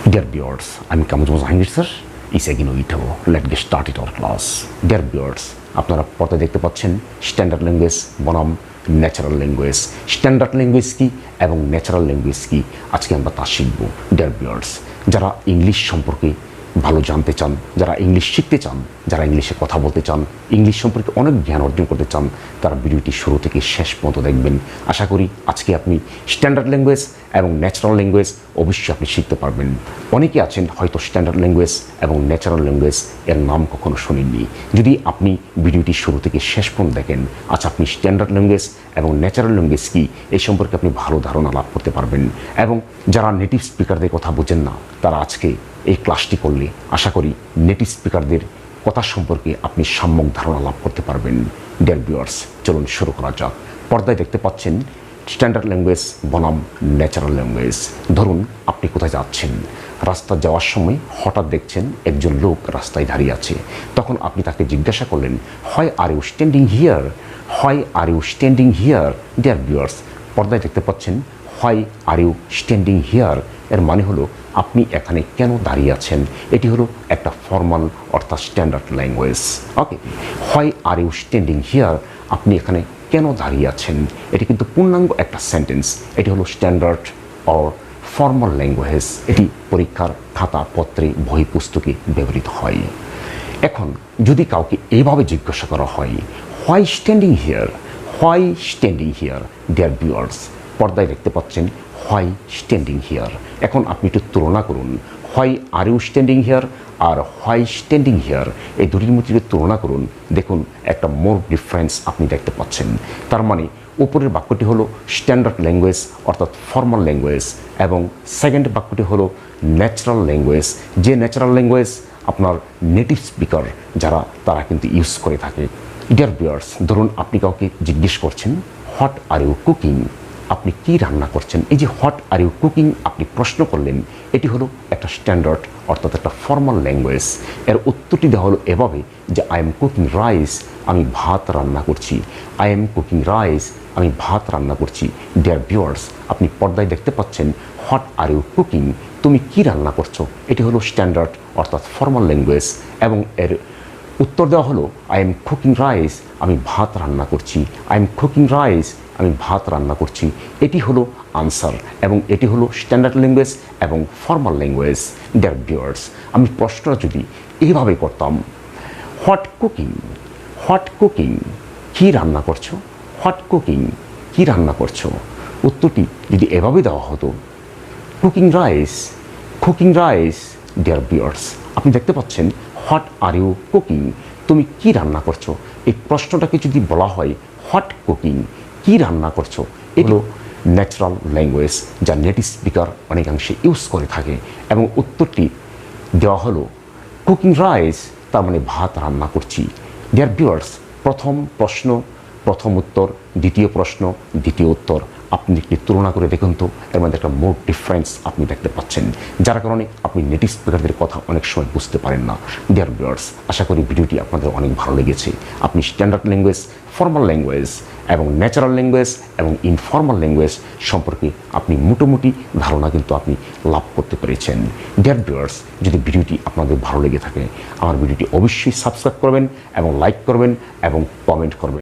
Dear viewers, I'm Kamujmoz sir. Is again with Let's get started our class. Dear viewers, আপনারা পর্দায় দেখতে পাচ্ছেন standard language বনাম natural language. Standard language কি এবং ন্যাচারাল ল্যাঙ্গুয়েজ কি আজকে আমরা তা শিখব। ডিয়ার ভিউয়ার্স, যারা ইংলিশ সম্পর্কে ভালো জানতে চান, যারা ইংলিশ শিখতে চান, যারা ইংলিশে কথা বলতে চান, ইংলিশ সম্পর্কে অনেক জ্ঞান অর্জন করতে চান, তারা ভিডিওটি শুরু থেকে শেষ পর্যন্ত দেখবেন। আশা করি আজকে আপনি স্ট্যান্ডার্ড ল্যাঙ্গুয়েজ এবং ন্যাচারাল ল্যাঙ্গুয়েজ অবশ্যই আপনি শিখতে পারবেন। অনেকে আছেন হয়তো স্ট্যান্ডার্ড ল্যাঙ্গুয়েজ এবং ন্যাচারাল ল্যাঙ্গুয়েজ এর নাম কখনো শোনেননি। যদি আপনি ভিডিওটি শুরু থেকে শেষ পর্যন্ত দেখেন, আচ্ছা আপনি স্ট্যান্ডার্ড ল্যাঙ্গুয়েজ এবং ন্যাচারাল ল্যাঙ্গুয়েজ কী এই সম্পর্কে আপনি ভালো ধারণা লাভ করতে পারবেন। এবং যারা নেটিভ স্পিকারদের কথা বোঝেন না, তারা আজকে এই ক্লাসটি করলে আশা করি নেটিভ স্পিকারদের কথা সম্পর্কে আপনি সম্যক ধারণা লাভ করতে পারবেন। ডিয়ার ভিউয়ার্স, চলুন শুরু করা যাক। পর্দায় দেখতে পাচ্ছেন স্ট্যান্ডার্ড ল্যাঙ্গুয়েজ বনাম ন্যাচারাল ল্যাঙ্গুয়েজ। ধরুন আপনি কোথায় যাচ্ছেন, রাস্তা যাওয়ার সময় হঠাৎ দেখছেন একজন লোক রাস্তায় দাঁড়িয়ে আছে। তখন আপনি তাকে জিজ্ঞাসা করলেন, why are you standing here, why are you standing here. Dear viewers, পর্দায় দেখতে পাচ্ছেন why are you standing here এর মানে হলো আপনি এখানে কেন দাঁড়িয়ে আছেন। এটি হলো একটা ফর্মাল অর্থাৎ standard language. Okay, why are you standing here, আপনি এখানে কেন দাঁড়িয়ে আছেন, এটি কিন্তু পূর্ণাঙ্গ একটা সেন্টেন্স। এটি হলো স্ট্যান্ডার্ড অর ফর্মাল ল্যাঙ্গুয়েজ। এটি পরীক্ষার খাতা পত্রে বই পুস্তকে ব্যবহৃত হয়। এখন যদি কাউকে এভাবে জিজ্ঞাসা করা হয়, why standing here, why standing here. Dear viewers, পর্দায় দেখতে পাচ্ছেন হোয়াই স্ট্যান্ডিং হিয়ার। এখন আপনি একটু তুলনা করুন, why are you standing here আর হোয়াই স্ট্যান্ডিং হিয়ার, এই দুটির মধ্যে যদি তুলনা করুন, দেখুন একটা মোর ডিফারেন্স আপনি দেখতে পাচ্ছেন। তার মানে উপরের বাক্যটি হলো স্ট্যান্ডার্ড ল্যাঙ্গুয়েজ অর্থাৎ ফর্মাল ল্যাঙ্গুয়েজ এবং সেকেন্ড বাক্যটি হলো ন্যাচারাল ল্যাঙ্গুয়েজ, যে ন্যাচারাল ল্যাঙ্গুয়েজ আপনার নেটিভ স্পিকার যারা তারা কিন্তু ইউজ করে থাকে। ডিয়ার ভিউয়ার্স, ধরুন আপনি কাউকে জিজ্ঞেস করছেন, হোয়াট আর ইউ কুকিং, আপনি কি রান্না করছেন। এই যে হোয়াট আর ইউ কুকিং আপনি প্রশ্ন করলেন, এটি হলো একটা স্ট্যান্ডার্ড অর্থাৎ একটা ফর্মাল ল্যাঙ্গুয়েজ। এর উত্তরটি দেওয়া হলো এভাবে যে আই এম কুকিং রাইস, আমি ভাত রান্না করছি। আই এম কুকিং রাইস, আমি ভাত রান্না করছি। ডিয়ার ভিউয়ার্স, আপনি পর্দায় দেখতে পাচ্ছেন হোয়াট আর ইউ কুকিং, তুমি কি রান্না করছো। এটি হলো স্ট্যান্ডার্ড অর্থাৎ ফর্মাল ল্যাঙ্গুয়েজ এবং এর উত্তর দেওয়া হলো আই এম কুকিং রাইস, আমি ভাত রান্না করছি। আই এম কুকিং রাইস, আমি ভাত রান্না করছি। এটি হলো আনসার এবং এটি হলো স্ট্যান্ডার্ড ল্যাঙ্গুয়েজ এবং ফর্মাল ল্যাঙ্গুয়েজ। ডিয়ার ভিউয়ার্স, আমি প্রশ্নটা যদি এইভাবে করতাম, হোয়াট কুকিং, হোয়াট কুকিং, কী রান্না করছো, হোয়াট কুকিং, কী রান্না করছো। উত্তরটি যদি এভাবে দেওয়া হতো, cooking rice, cooking rice. Dear viewers, আপনি দেখতে পাচ্ছেন হোয়াট আর ইউ কুকিং, তুমি কি রান্না করছো। এই প্রশ্নটাকে যদি বলা হয় হোয়াট কুকিং, কি রান্না করছো, এগুলো ন্যাচারাল ল্যাঙ্গুয়েজ যা নেটিভ স্পিকার অনেকাংশে ইউজ করে থাকে এবং উত্তরটি দেওয়া হলো কুকিং রাইস, তার মানে ভাত রান্না করছি। ডিয়ার ভিউয়ার্স, প্রথম প্রশ্ন প্রথম উত্তর, দ্বিতীয় প্রশ্ন দ্বিতীয় উত্তর, আপনি একটি তুলনা করে দেখুন তো এর মধ্যে একটা মোর ডিফারেন্স আপনি দেখতে পাচ্ছেন, যার কারণে আপনি নেটিভ স্পিকারদের কথা অনেক সময় বুঝতে পারেন না। ডিয়ার ভিউয়ার্স, আশা করি ভিডিওটি আপনাদের অনেক ভালো লেগেছে। আপনি স্ট্যান্ডার্ড ল্যাঙ্গুয়েজ, ফর্মাল ল্যাঙ্গুয়েজ এবং ন্যাচারাল ল্যাঙ্গুয়েজ এবং ইনফর্মাল ল্যাঙ্গুয়েজ সম্পর্কে আপনি মোটামুটি ধারণা কিন্তু আপনি লাভ করতে পেরেছেন। ডিয়ার ভিউয়ার্স, যদি ভিডিওটি আপনাদের ভালো লেগে থাকে আমার ভিডিওটি অবশ্যই সাবস্ক্রাইব করবেন এবং লাইক করবেন এবং কমেন্ট করবেন।